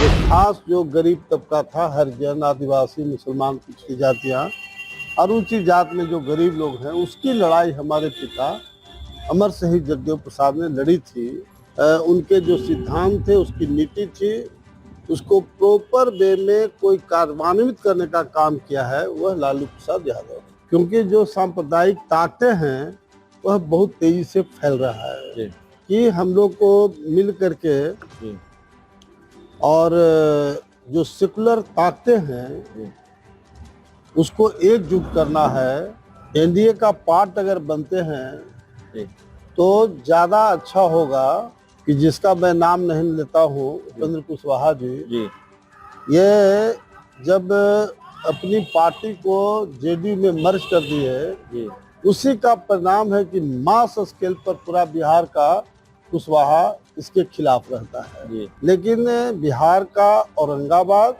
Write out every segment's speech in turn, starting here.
खास जो गरीब तबका था, हरिजन, आदिवासी, मुसलमान, पिछड़ी जातियाँ, अनुसूचित जात में जो गरीब लोग हैं, उसकी लड़ाई हमारे पिता अमर शहीद जगदेव प्रसाद ने लड़ी थी। उनके जो सिद्धांत थे, उसकी नीति थी, उसको प्रॉपर वे में कोई कार्यान्वित करने का काम किया है वह लालू प्रसाद यादव। क्योंकि जो सांप्रदायिक ताकतें हैं वह बहुत तेजी से फैल रहा है कि हम लोग को मिल करके और जो सेकुलर ताकतें हैं उसको एकजुट करना है। एनडीए का पार्ट अगर बनते हैं तो ज़्यादा अच्छा होगा कि जिसका मैं नाम नहीं लेता हूँ, उपेंद्र कुशवाहा जी, ये जब अपनी पार्टी को जेडीयू में मर्ज कर दिए, उसी का परिणाम है कि मास स्केल पर पूरा बिहार का कुशवाहा इसके खिलाफ रहता है। लेकिन बिहार का औरंगाबाद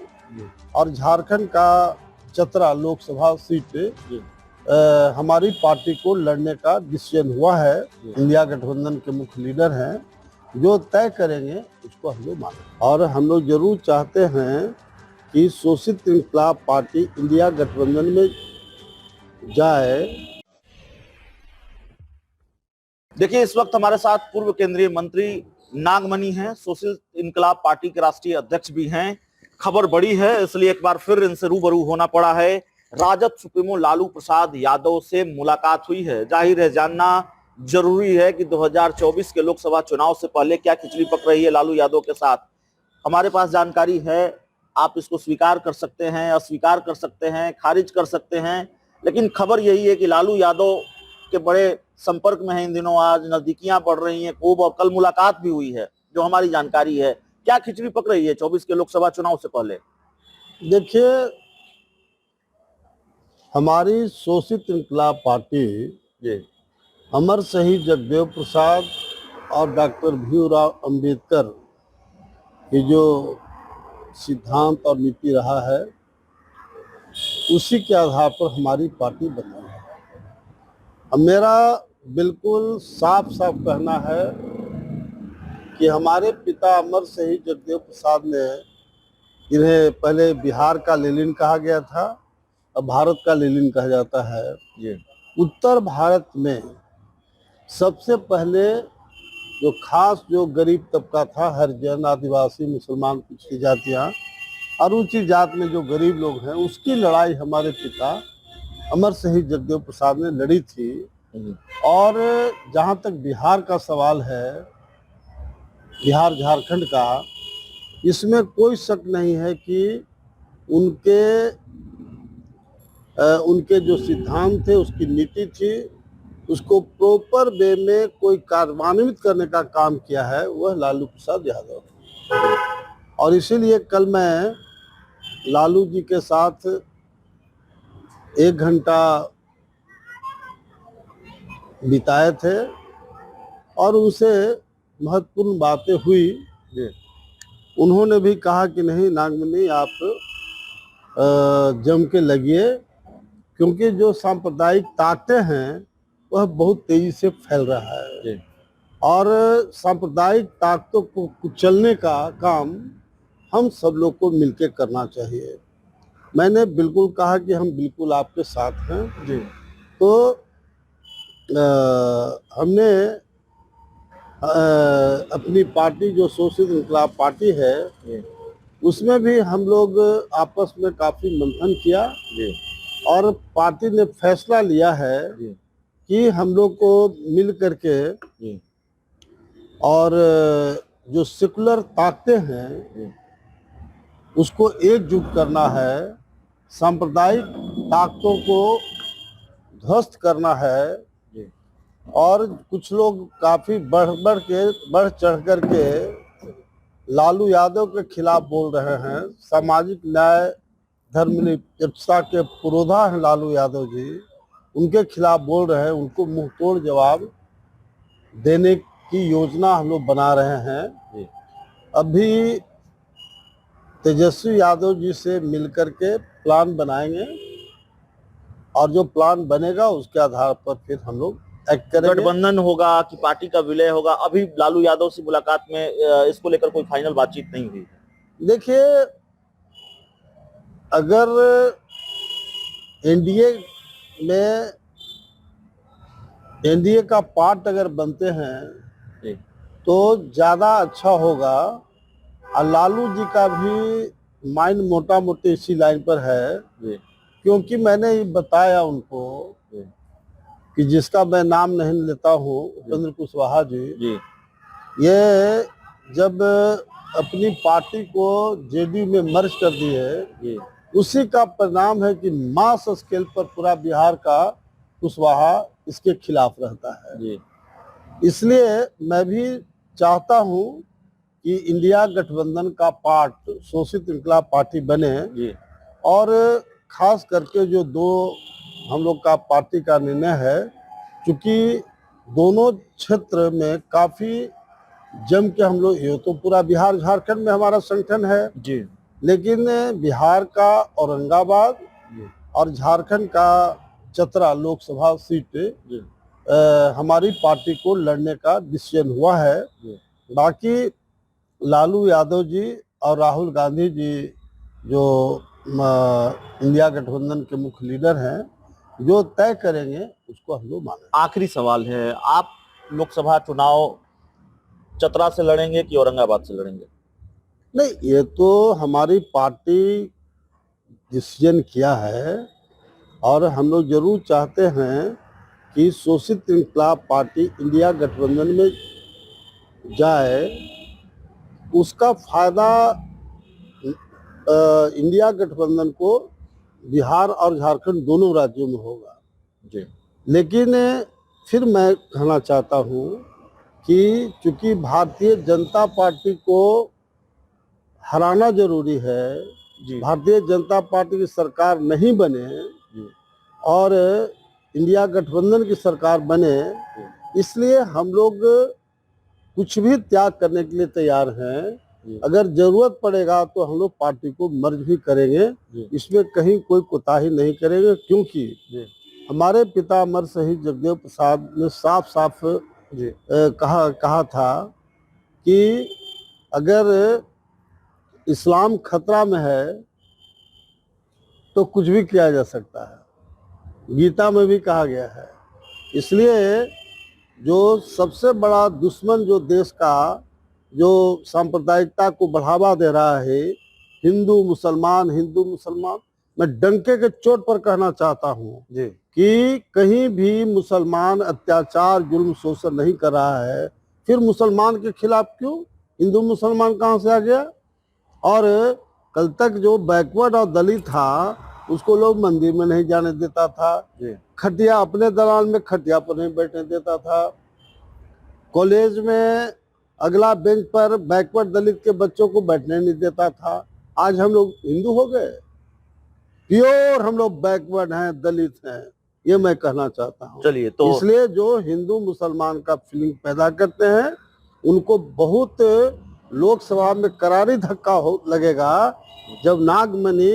और झारखंड का चतरा लोकसभा सीट हमारी पार्टी को लड़ने का डिसीजन हुआ है। इंडिया गठबंधन के मुख्य लीडर हैं, जो तय करेंगे उसको हम लोग मानेंगे। और हम लोग जरूर चाहते हैं कि शोषित इंकलाब पार्टी इंडिया गठबंधन में जाए। देखिए, इस वक्त हमारे साथ पूर्व केंद्रीय मंत्री नागमणि हैं, शोषित इंकलाब पार्टी के राष्ट्रीय अध्यक्ष भी हैं। खबर बड़ी है, इसलिए एक बार फिर इनसे रूबरू होना पड़ा है। राजद सुप्रीमो लालू प्रसाद यादव से मुलाकात हुई है। जाहिर है, जानना जरूरी है कि 2024 के लोकसभा चुनाव से पहले क्या खिचड़ी पक रही है लालू यादव के साथ। हमारे पास जानकारी है, आप इसको स्वीकार कर सकते हैं, अस्वीकार कर सकते हैं, खारिज कर सकते हैं, लेकिन खबर यही है कि लालू यादव के बड़े संपर्क में है इन दिनों। आज नजदीकियां बढ़ रही हैं खूब, और कल मुलाकात भी हुई है, जो हमारी जानकारी है। क्या खिचड़ी पक रही है 24 के लोकसभा चुनाव से पहले? देखिए, हमारी शोषित इंकलाब पार्टी अमर शहीद जगदेव प्रसाद और डॉक्टर भीमराव अंबेडकर की जो सिद्धांत और नीति रहा है, उसी के आधार पर हमारी पार्टी बनी है। अब मेरा बिल्कुल साफ साफ कहना है कि हमारे पिता अमर शहीद जगदेव प्रसाद ने, इन्हें पहले बिहार का लेनिन कहा गया था, अब भारत का लेनिन कहा जाता है। उत्तर भारत में सबसे पहले जो खास जो गरीब तबका था, हरिजन, आदिवासी, मुसलमान, पिछड़ी जातियाँ, अनुसूचित जात में जो गरीब लोग हैं, उसकी लड़ाई हमारे पिता अमर शहीद जगदेव प्रसाद ने लड़ी थी। और जहाँ तक बिहार का सवाल है, बिहार झारखंड का, इसमें कोई शक नहीं है कि उनके जो सिद्धांत थे, उसकी नीति थी, उसको प्रॉपर वे में कोई कार्यान्वित करने का काम किया है वह लालू प्रसाद यादव। और इसीलिए कल मैं लालू जी के साथ 1 घंटा बिताए थे और उनसे महत्वपूर्ण बातें हुई। उन्होंने भी कहा कि नहीं नागमणि, आप जम के लगिए, क्योंकि जो सांप्रदायिक ताकतें हैं वह बहुत तेजी से फैल रहा है और सांप्रदायिक ताकतों को कुचलने का काम हम सब लोग को मिलकर करना चाहिए। मैंने बिल्कुल कहा कि हम बिल्कुल आपके साथ हैं। तो हमने अपनी पार्टी जो शोषित इंकलाब पार्टी है, उसमें भी हम लोग आपस में काफी मंथन किया और पार्टी ने फैसला लिया है कि हम लोग को मिल करके और जो सेकुलर ताकतें हैं उसको एकजुट करना है, सांप्रदायिक ताकतों को ध्वस्त करना है। और कुछ लोग काफी बढ़ चढ़ करके लालू यादव के खिलाफ बोल रहे हैं। सामाजिक न्याय, धर्मनिरपेक्षता के पुरोधा हैं लालू यादव जी, उनके खिलाफ बोल रहे हैं। उनको मुंह तोड़ जवाब देने की योजना हम लोग बना रहे हैं। अभी तेजस्वी यादव जी से मिलकर के प्लान बनाएंगे और जो प्लान बनेगा उसके आधार पर फिर हम लोग एक्ट करेंगे। गठबंधन होगा कि पार्टी का विलय होगा? अभी लालू यादव से मुलाकात में इसको लेकर कोई फाइनल बातचीत नहीं हुई? देखिए, अगर एनडीए में एनडीए का पार्ट अगर बनते हैं जी तो ज़्यादा अच्छा होगा। और लालू जी का भी माइंड मोटा मोटी इसी लाइन पर है, जी क्योंकि मैंने ये बताया उनको जी कि जिसका मैं नाम नहीं लेता हूँ, उपेंद्र कुशवाहा जी, जी ये जब अपनी पार्टी को जेडीयू में मर्ज कर दिए, जी उसी का परिणाम है कि मास स्केल पर पूरा बिहार का कुशवाहा इसके खिलाफ रहता है। जी इसलिए मैं भी चाहता हूं कि इंडिया गठबंधन का पार्ट शोषित इंकलाब पार्टी बने, जी और खास करके जो दो हम लोग का पार्टी का निर्णय है, क्योंकि दोनों क्षेत्र में काफी जम के हम लोग, ये तो पूरा बिहार झारखंड में हमारा संगठन है, जी लेकिन बिहार का औरंगाबाद और झारखंड का चतरा लोकसभा सीट जी हमारी पार्टी को लड़ने का डिसीजन हुआ है। जी बाकी लालू यादव जी और राहुल गांधी जी जो इंडिया गठबंधन के मुख्य लीडर हैं, जो तय करेंगे उसको हम लोग मानेंगे। आखिरी सवाल है, आप लोकसभा चुनाव चतरा से लड़ेंगे कि औरंगाबाद से लड़ेंगे? नहीं, ये तो हमारी पार्टी डिसीजन किया है, और हम लोग जरूर चाहते हैं कि शोषित इंकलाब पार्टी इंडिया गठबंधन में जाए। उसका फायदा इंडिया गठबंधन को बिहार और झारखंड दोनों राज्यों में होगा। जी लेकिन फिर मैं कहना चाहता हूँ कि चूंकि भारतीय जनता पार्टी को हराना जरूरी है, जी भारतीय जनता पार्टी की सरकार नहीं बने जी और इंडिया गठबंधन की सरकार बने, इसलिए हम लोग कुछ भी त्याग करने के लिए तैयार हैं। अगर जरूरत पड़ेगा तो हम लोग पार्टी को मर्ज भी करेंगे, इसमें कहीं कोई कोताही नहीं करेंगे, क्योंकि हमारे पिता अमर शहीद जगदेव प्रसाद ने साफ साफ कहा था कि अगर इस्लाम खतरा में है तो कुछ भी किया जा सकता है, गीता में भी कहा गया है। इसलिए जो सबसे बड़ा दुश्मन जो देश का जो सांप्रदायिकता को बढ़ावा दे रहा है, हिंदू मुसलमान, मैं डंके के चोट पर कहना चाहता हूँ कि कहीं भी मुसलमान अत्याचार जुल्म शोषण नहीं कर रहा है, फिर मुसलमान के खिलाफ क्यों? हिंदू मुसलमान कहाँ से आ गया? और कल तक जो बैकवर्ड और दलित था उसको लोग मंदिर में नहीं जाने देता था, खटिया अपने दलाल में खटिया पर नहीं बैठने देता था, कॉलेज में अगला बेंच पर बैकवर्ड दलित के बच्चों को बैठने नहीं देता था। आज हम लोग हिंदू हो गए, प्योर हम लोग बैकवर्ड हैं, दलित हैं, ये मैं कहना चाहता हूँ। चलिए, तो इसलिए जो हिंदू मुसलमान का फीलिंग पैदा करते हैं उनको बहुत लोकसभा में करारी धक्का लगेगा जब नागमणि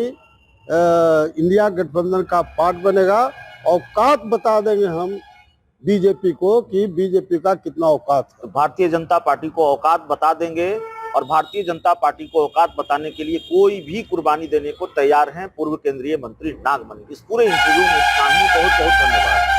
इंडिया गठबंधन का पार्ट बनेगा। औकात बता देंगे हम बीजेपी को कि बीजेपी का कितना औकात है। भारतीय जनता पार्टी को औकात बता देंगे, और भारतीय जनता पार्टी को औकात बताने के लिए कोई भी कुर्बानी देने को तैयार हैं पूर्व केंद्रीय मंत्री नागमणि। इस पूरे इंटरव्यू में इतना ही। बहुत बहुत धन्यवाद।